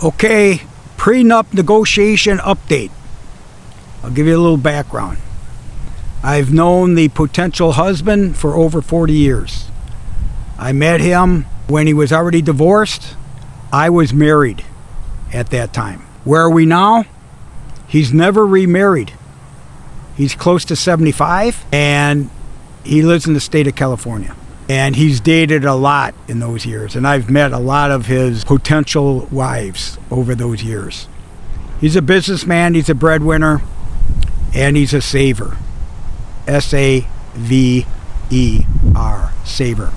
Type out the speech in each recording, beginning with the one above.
Okay, prenup negotiation update. I'll give you a little background. I've known the potential husband for over 40 years. I met him when he was already divorced. I was married at that time. Where are we now? He's never remarried. He's close to 75 and he lives in the state of California. And he's dated a lot in those years. And I've met a lot of his potential wives over those years. He's a businessman, he's a breadwinner, and he's a saver. S-A-V-E-R, saver.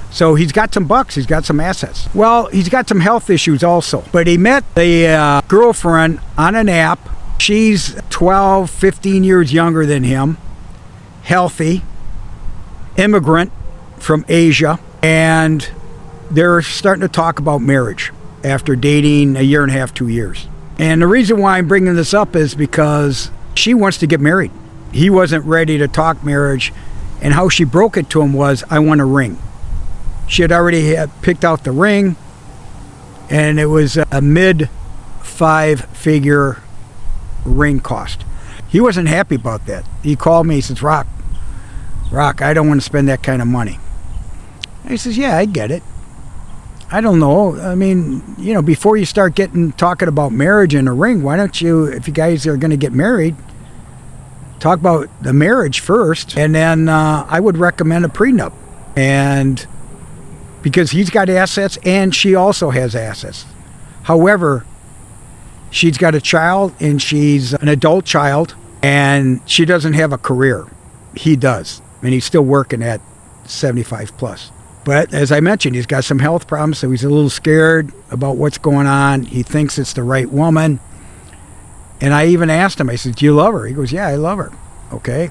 So he's got some bucks, he's got some assets. Well, he's got some health issues also. But he met a girlfriend on an app. She's 12, 15 years younger than him, healthy, immigrant from Asia, and they're starting to talk about marriage after dating a year and a half, 2 years. And the reason why I'm bringing this up is because she wants to get married. He wasn't ready to talk marriage, and how she broke it to him was, I want a ring. She had already picked out the ring, and it was a mid-5-figure ring cost. He wasn't happy about that. He called me, he says, Rock, I don't want to spend that kind of money. He says, yeah, I get it. I don't know. I mean, before you start talking about marriage and a ring, why don't you, if you guys are going to get married, talk about the marriage first, and then I would recommend a prenup. And because he's got assets and she also has assets. However, she's got a child and she's an adult child and she doesn't have a career. He does. And he's still working at 75 plus. But as I mentioned, he's got some health problems, so he's a little scared about what's going on. He thinks it's the right woman. And I even asked him, I said, do you love her? He goes, yeah, I love her. Okay.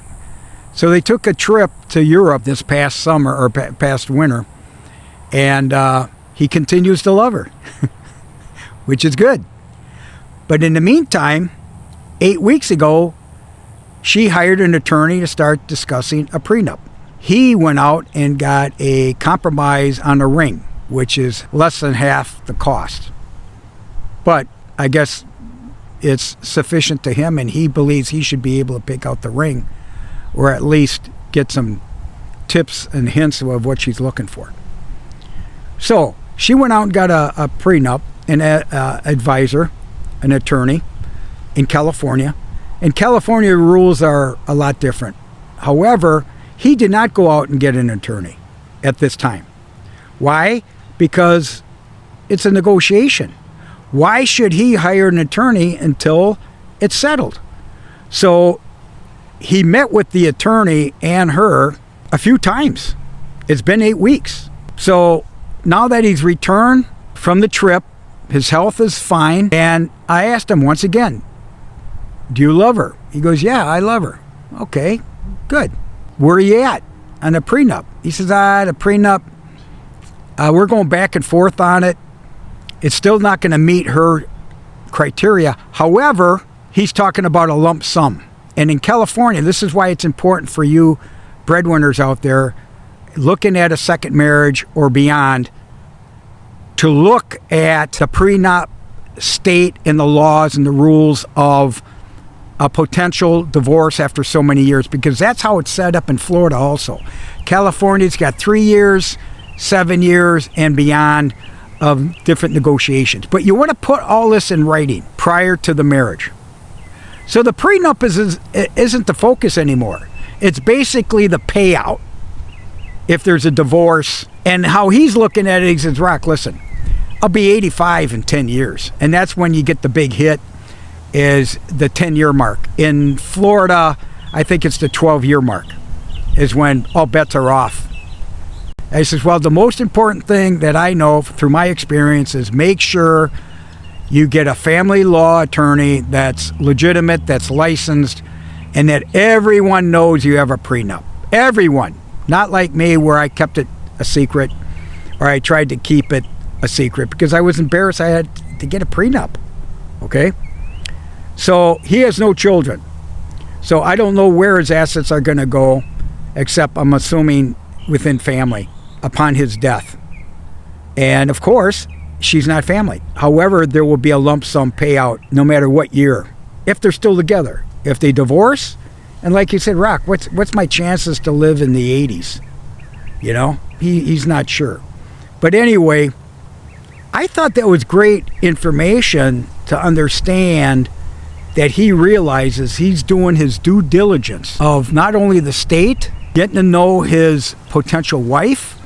So they took a trip to Europe this past summer, or past winter, and he continues to love her, which is good. But in the meantime, 8 weeks ago, she hired an attorney to start discussing a prenup. He went out and got a compromise on a ring, which is less than half the cost. But I guess it's sufficient to him, and he believes he should be able to pick out the ring, or at least get some tips and hints of what she's looking for. So she went out and got a prenup, an advisor, an attorney in California. And California rules are a lot different. However, he did not go out and get an attorney at this time. Why? Because it's a negotiation. Why should he hire an attorney until it's settled? So he met with the attorney and her a few times. It's been 8 weeks. So now that he's returned from the trip, his health is fine. And I asked him once again, do you love her? He goes, yeah, I love her. Okay, good. Where are you at on the prenup? He says, the prenup, we're going back and forth on it. It's still not going to meet her criteria. However, he's talking about a lump sum. And in California, this is why it's important for you breadwinners out there looking at a second marriage or beyond to look at the prenup state and the laws and the rules of a potential divorce after so many years, because that's how it's set up in Florida also. California's got 3 years, 7 years, and beyond of different negotiations. But you want to put all this in writing prior to the marriage. So the prenup isn't the focus anymore. It's basically the payout if there's a divorce. And how he's looking at it, he says, Rock, listen, I'll be 85 in 10 years. And that's when you get the big hit, is the 10-year mark. In Florida, I think it's the 12-year mark is when all bets are off. And he says, well, the most important thing that I know through my experience is make sure you get a family law attorney that's legitimate, that's licensed, and that everyone knows you have a prenup. Everyone. Not like me, where I kept it a secret, or I tried to keep it a secret because I was embarrassed I had to get a prenup. Okay? So he has no children. So I don't know where his assets are going to go, except I'm assuming within family upon his death. And of course, she's not family. However, there will be a lump sum payout no matter what year, if they're still together. If they divorce, and like you said, Rock, what's my chances to live in the 80s? You know, he's not sure. But anyway, I thought that was great information to understand that he realizes he's doing his due diligence of not only the state, getting to know his potential wife,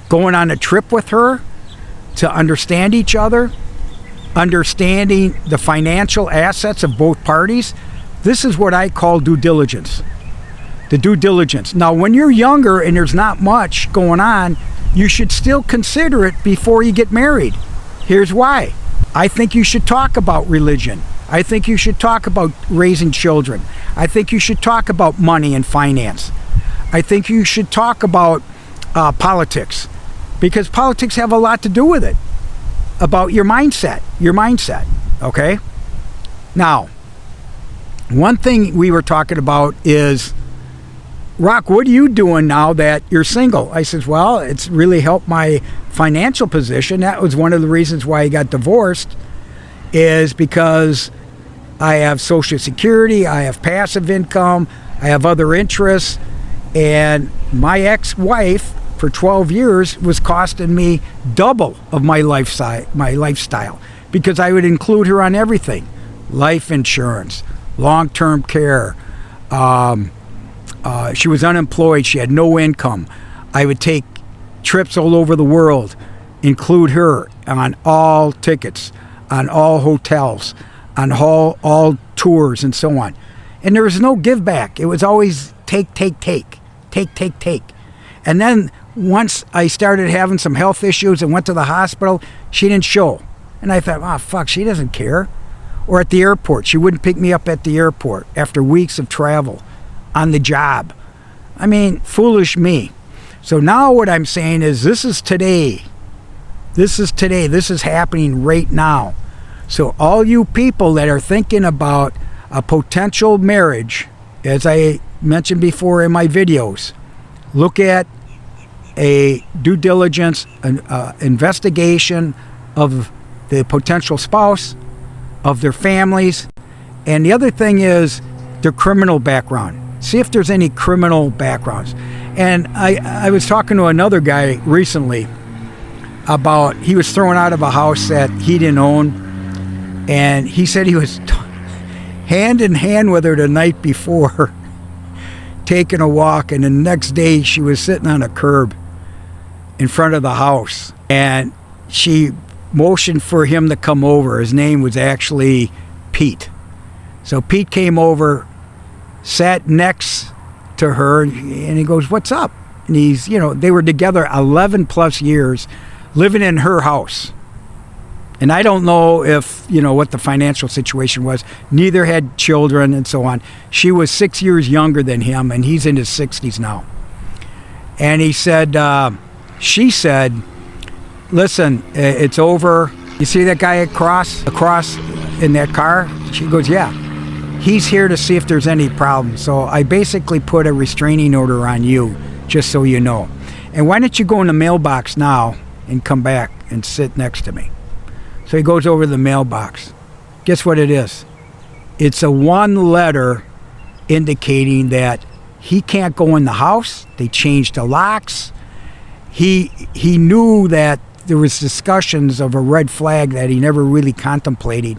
going on a trip with her to understand each other, understanding the financial assets of both parties. This is what I call due diligence. The due diligence. Now, when you're younger and there's not much going on, you should still consider it before you get married. Here's why. I think you should talk about religion. I think you should talk about raising children. I think you should talk about money and finance. I think you should talk about politics, because politics have a lot to do with it, about your mindset, okay? Now, one thing we were talking about is, Rock, what are you doing now that you're single? I says, well, it's really helped my financial position. That was one of the reasons why I got divorced, is because I have Social Security, I have passive income, I have other interests, and my ex-wife for 12 years was costing me double of my lifestyle, because I would include her on everything: life insurance, long-term care. She was unemployed, she had no income. I would take trips all over the world, include her on all tickets, on all hotels, on all tours, and so on. And there was no give back. It was always take. And then once I started having some health issues and went to the hospital, she didn't show. And I thought, oh, fuck, she doesn't care. Or at the airport, she wouldn't pick me up at the airport after weeks of travel, on the job. I mean, foolish me. So now what I'm saying is, this is today. This is happening right now. So all you people that are thinking about a potential marriage, as I mentioned before in my videos, look at a due diligence, an investigation of the potential spouse, of their families, and the other thing is their criminal background. See if there's any criminal backgrounds. And I was talking to another guy recently about, he was thrown out of a house that he didn't own, and he said he was hand in hand with her the night before taking a walk, and the next day she was sitting on a curb in front of the house, and she motioned for him to come over. His name was actually Pete. So Pete came over, sat next to her, and he goes, what's up? And he's, they were together 11 plus years, living in her house. And I don't know if, what the financial situation was. Neither had children and so on. She was 6 years younger than him, and he's in his 60s now. And he said, she said, listen, it's over. You see that guy across in that car? She goes, yeah. He's here to see if there's any problem. So I basically put a restraining order on you, just so you know. And why don't you go in the mailbox now and come back and sit next to me? So he goes over to the mailbox. Guess what it is? It's a one letter indicating that he can't go in the house. They changed the locks. He knew that there was discussions of a red flag that he never really contemplated.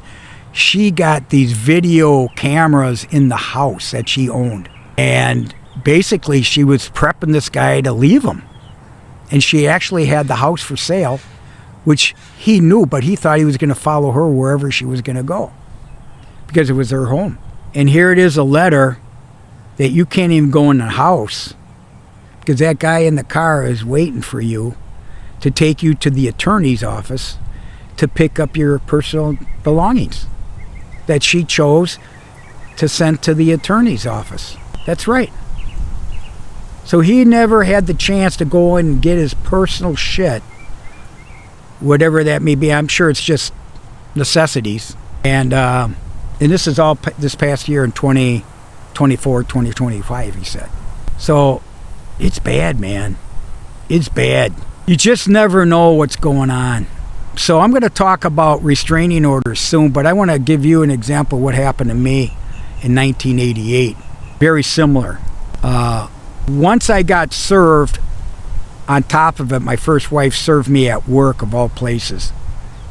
She got these video cameras in the house that she owned. And basically she was prepping this guy to leave him. And she actually had the house for sale, which he knew, but he thought he was going to follow her wherever she was going to go, because it was her home. And here it is, a letter that you can't even go in the house, because that guy in the car is waiting for you to take you to the attorney's office to pick up your personal belongings that she chose to send to the attorney's office. That's right. So he never had the chance to go in and get his personal shit, whatever that may be. I'm sure it's just necessities. And this is all this past year in 2024, 2025, he said. So it's bad, man. It's bad. You just never know what's going on. So I'm going to talk about restraining orders soon, but I want to give you an example of what happened to me in 1988. Very similar. Once I got served, on top of it, my first wife served me at work, of all places,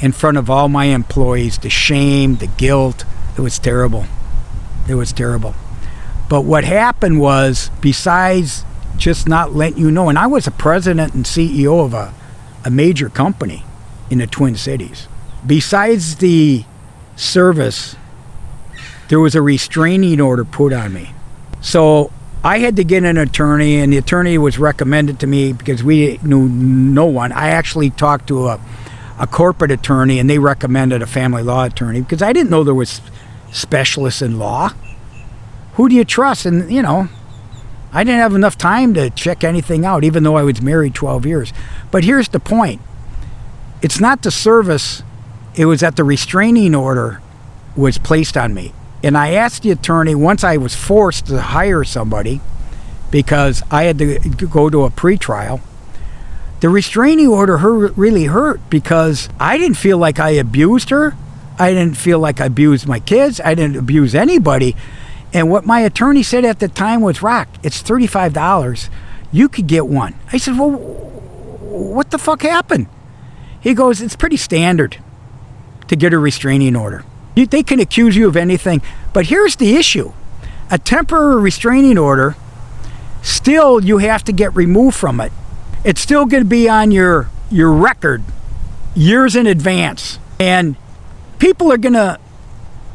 in front of all my employees. The shame, the guilt, it was terrible. It was terrible. But what happened was, besides just not letting you know, and I was a president and CEO of a major company in the Twin Cities. Besides the service, there was a restraining order put on me. So I had to get an attorney, and the attorney was recommended to me because we knew no one. I actually talked to a corporate attorney, and they recommended a family law attorney because I didn't know there was specialists in law. Who do you trust? And, you know, I didn't have enough time to check anything out, even though I was married 12 years. But here's the point. It's not the service. It was that the restraining order was placed on me. And I asked the attorney, once I was forced to hire somebody because I had to go to a pretrial, the restraining order really hurt because I didn't feel like I abused her. I didn't feel like I abused my kids. I didn't abuse anybody. And what my attorney said at the time was, Rock, it's $35. You could get one. I said, well, what the fuck happened? He goes, it's pretty standard to get a restraining order. They can accuse you of anything. But here's the issue. A temporary restraining order, still you have to get removed from it. It's still going to be on your record years in advance. And people are going to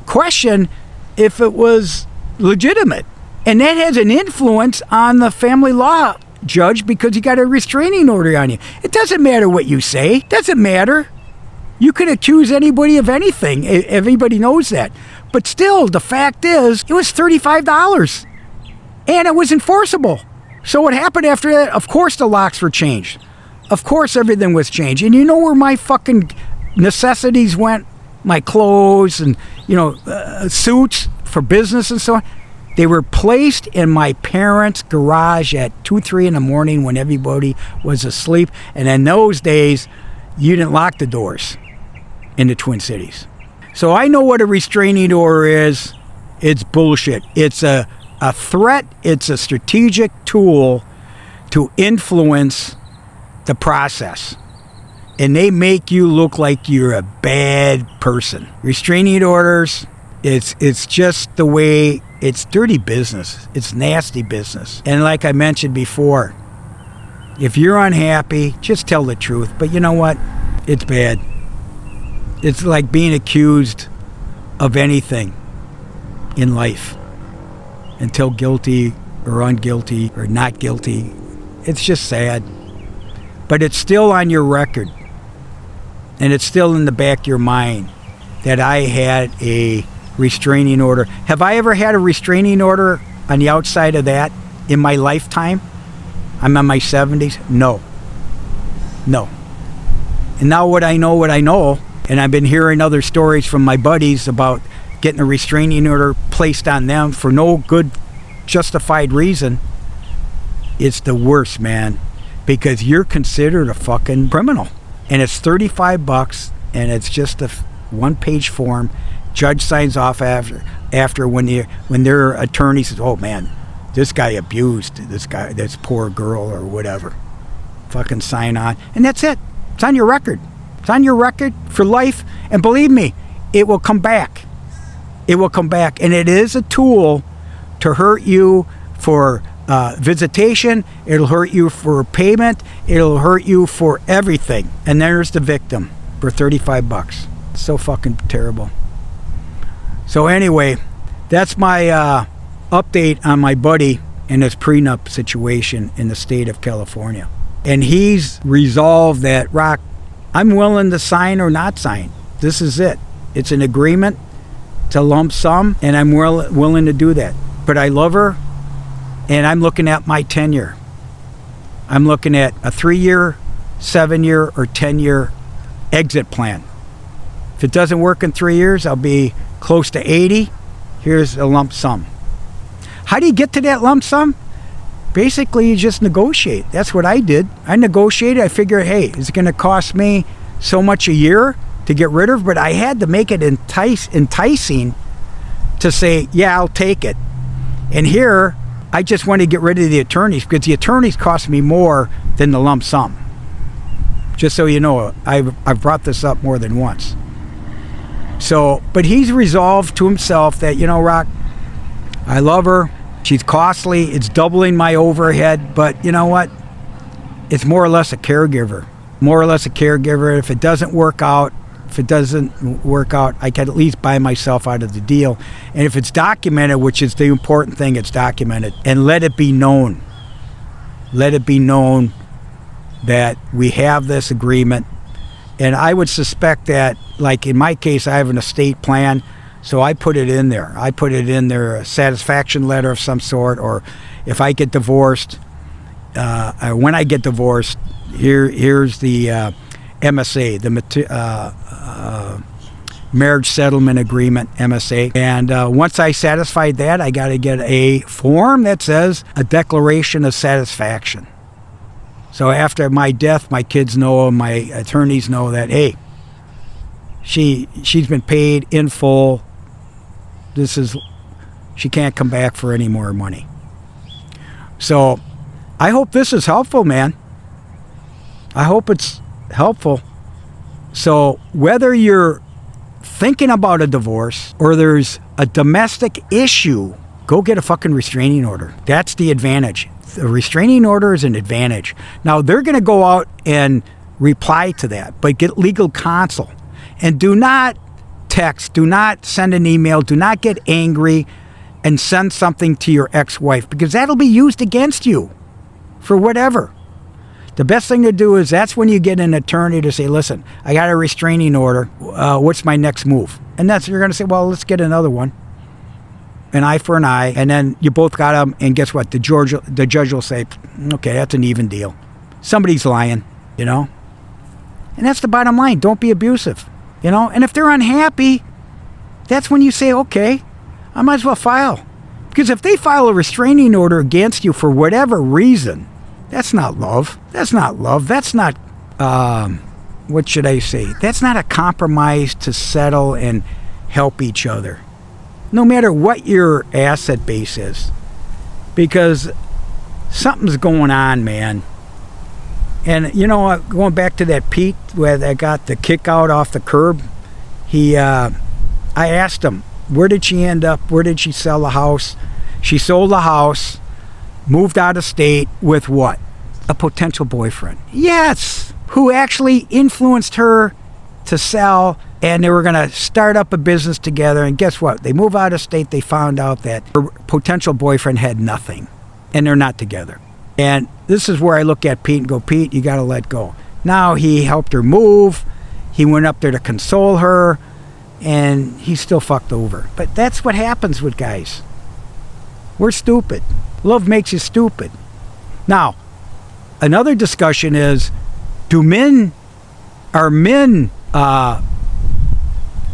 question if it was legitimate. And that has an influence on the family law judge because you got a restraining order on you. It doesn't matter what you say. It doesn't matter. You can accuse anybody of anything. Everybody knows that. But still, the fact is, it was $35. And it was enforceable. So what happened after that? Of course the locks were changed. Of course everything was changed. And you know where my fucking necessities went? My clothes and, suits for business and so on. They were placed in my parents' garage at 2, 3 in the morning when everybody was asleep. And in those days, you didn't lock the doors in the Twin Cities. So I know what a restraining order is. It's bullshit. It's a threat. It's a strategic tool to influence the process. And they make you look like you're a bad person. Restraining orders, it's just the way, it's dirty business. It's nasty business. And like I mentioned before, if you're unhappy, just tell the truth. But you know what? It's bad. It's like being accused of anything in life until guilty or unguilty or not guilty. It's just sad. But it's still on your record. And it's still in the back of your mind that I had a restraining order. Have I ever had a restraining order on the outside of that in my lifetime? I'm in my 70s. No. And now what I know, and I've been hearing other stories from my buddies about getting a restraining order placed on them for no good justified reason. It's the worst, man, because you're considered a fucking criminal. And it's $35, and it's just a one-page form. Judge signs off after when their attorney says, oh man, this guy abused this poor girl or whatever. Fucking sign on. And that's it. It's on your record. It's on your record for life. And believe me, it will come back. It will come back. And it is a tool to hurt you for visitation. It'll hurt you for payment. It'll hurt you for everything. And there's the victim for $35. It's so fucking terrible. So anyway, that's my update on my buddy and his prenup situation in the state of California. And he's resolved that, Rock, I'm willing to sign or not sign. This is it. It's an agreement. It's a lump sum, and I'm willing to do that. But I love her, and I'm looking at my tenure. I'm looking at a 3-year, 7-year, or 10-year exit plan. If it doesn't work in 3 years, I'll be close to 80. Here's a lump sum. How do you get to that lump sum? Basically, you just negotiate. That's what I did. I negotiated. I figured, hey, is it going to cost me so much a year to get rid of, but I had to make it enticing to say, yeah, I'll take it. And here, I just want to get rid of the attorneys because the attorneys cost me more than the lump sum. Just so you know, I've brought this up more than once. So, but he's resolved to himself that, you know, Rock, I love her. She's costly. It's doubling my overhead. But you know what? It's more or less a caregiver. More or less a caregiver. If it doesn't work out, I can at least buy myself out of the deal. And if it's documented, which is the important thing, it's documented. And let it be known. Let it be known that we have this agreement. And I would suspect that, like in my case, I have an estate plan, so I put it in there. I put it in there, a satisfaction letter of some sort, or if I get divorced, when I get divorced, here's the MSA, the marriage settlement agreement, MSA. And once I satisfied that, I got to get a form that says a declaration of satisfaction. So after my death, my kids know, my attorneys know that, hey, she's been paid in full. She can't come back for any more money. So I hope this is helpful, man. I hope it's helpful. So whether you're thinking about a divorce or there's a domestic issue, go get a fucking restraining order. That's the advantage. The restraining order is an advantage. Now, they're going to go out and reply to that, but get legal counsel. And do not text, do not send an email, do not get angry and send something to your ex-wife, because that'll be used against you for whatever. The best thing to do is that's when you get an attorney to say, listen, I got a restraining order. What's my next move? And you're going to say, well, let's get another one. An eye for an eye, and then you both got them, and guess what? The judge will say, okay, that's an even deal. Somebody's lying, you know? And that's the bottom line. Don't be abusive, you know? And if they're unhappy, that's when you say, okay, I might as well file. Because if they file a restraining order against you for whatever reason, that's not love. That's not love. That's not, what should I say? That's not a compromise to settle and help each other. No matter what your asset base is, because something's going on, man. And you know, going back to that Pete where I got the kick out off the curb, I asked him, where did she end up? Where did she sell the house? She sold the house, moved out of state with what? A potential boyfriend. Yes, who actually influenced her to sell. And they were going to start up a business together. And guess what? They move out of state. They found out that her potential boyfriend had nothing. And they're not together. And this is where I look at Pete and go, Pete, you got to let go. Now he helped her move. He went up there to console her. And he's still fucked over. But that's what happens with guys. We're stupid. Love makes you stupid. Now, another discussion is, are men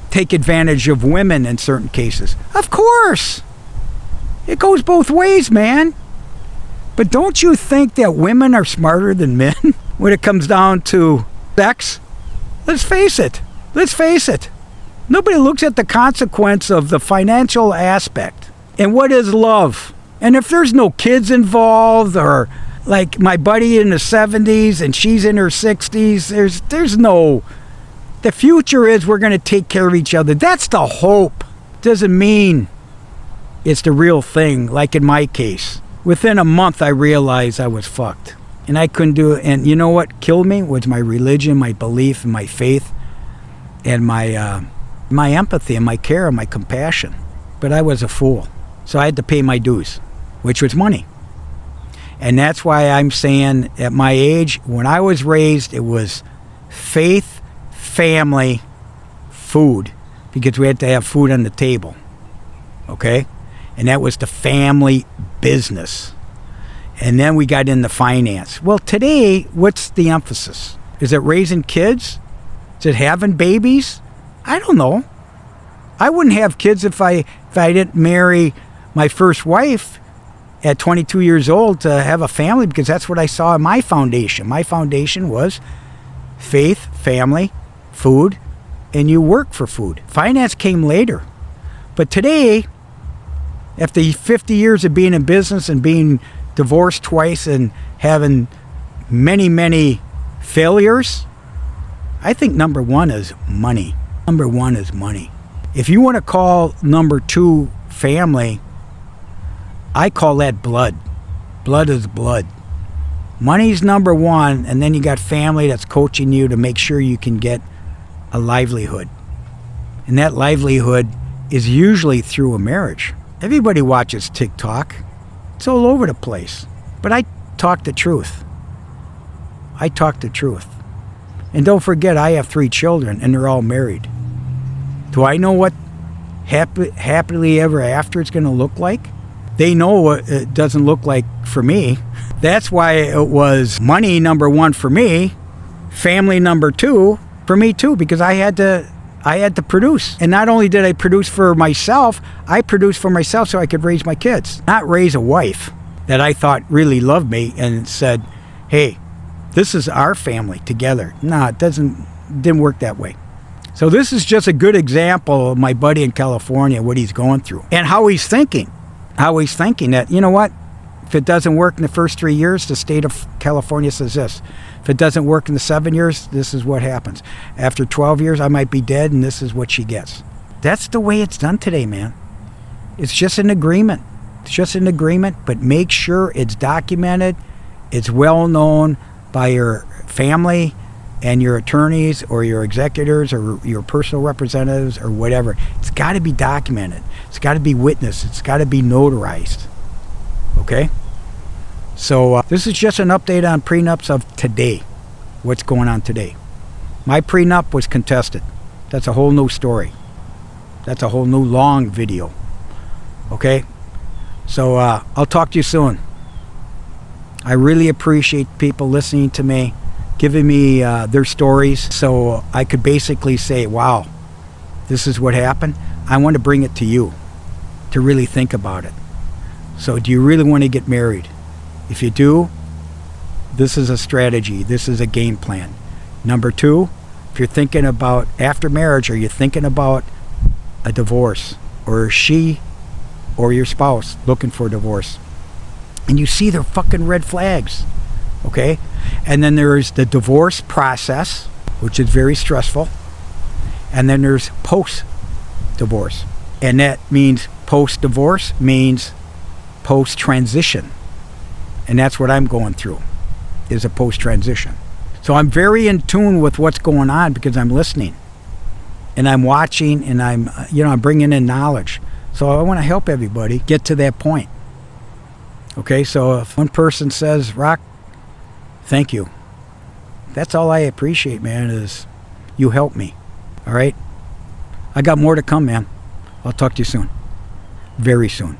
take advantage of women in certain cases? Of course. It goes both ways, man. But don't you think that women are smarter than men when it comes down to sex? Let's face it. Nobody looks at the consequence of the financial aspect. And what is love? And if there's no kids involved, or like my buddy in the 70s and she's in her 60s, there's no... The future is we're going to take care of each other. That's the hope. Doesn't mean it's the real thing, like in my case. Within a month, I realized I was fucked. And I couldn't do it. And you know what killed me was my religion, my belief, and my faith, and my empathy, and my care, and my compassion. But I was a fool. So I had to pay my dues, which was money. And that's why I'm saying at my age, when I was raised, it was faith, family, food, because we had to have food on the table, okay? And that was the family business. And then we got into finance. Well, today, what's the emphasis? Is it raising kids? Is it having babies? I don't know. I wouldn't have kids if I didn't marry my first wife at 22 years old to have a family, because that's what I saw in my foundation. My foundation was faith, family, food, and you work for food. Finance came later. But today, after 50 years of being in business and being divorced twice and having many, many failures, I think number one is money. Number one is money. If you want to call number two family, I call that blood. Blood is blood. Money's number one, and then you got family that's coaching you to make sure you can get a livelihood. And that livelihood is usually through a marriage. Everybody watches TikTok. It's all over the place. But I talk the truth. I talk the truth. And don't forget, I have 3 children, and they're all married. Do I know what happily ever after it's going to look like? They know what it doesn't look like for me. That's why it was money number one for me, family number two for me too, because I had to produce. And not only did I produce for myself, I produced for myself so I could raise my kids, not raise a wife that I thought really loved me and said, hey, this is our family together. No, it didn't work that way. So this is just a good example of my buddy in California, what he's going through and how he's thinking. How he's thinking that, you know what, if it doesn't work in the first 3 years, the state of California says this. If it doesn't work in the 7 years, this is what happens. After 12 years, I might be dead, and this is what she gets. That's the way it's done today, man. It's just an agreement. It's just an agreement, but make sure it's documented. It's well known by your family and your attorneys or your executors or your personal representatives or whatever. It's got to be documented. It's got to be witnessed. It's got to be notarized. Okay? So this is just an update on prenups of today. What's going on today. My prenup was contested. That's a whole new story. That's a whole new long video. Okay? So I'll talk to you soon. I really appreciate people listening to me, giving me their stories so I could basically say, wow, this is what happened. I want to bring it to you to really think about it. So do you really want to get married? If you do, this is a strategy. This is a game plan. Number 2, if you're thinking about after marriage, or you're thinking about a divorce, or she or your spouse looking for a divorce, and you see their fucking red flags, okay? And then there's the divorce process, which is very stressful. And then there's post-divorce. And that means post-divorce means post-transition. And that's what I'm going through, is a post-transition. So I'm very in tune with what's going on because I'm listening. And I'm watching, and I'm bringing in knowledge. So I want to help everybody get to that point. Okay, so if one person says, Rock, thank you. That's all I appreciate, man, is you help me. All right? I got more to come, man. I'll talk to you soon. Very soon.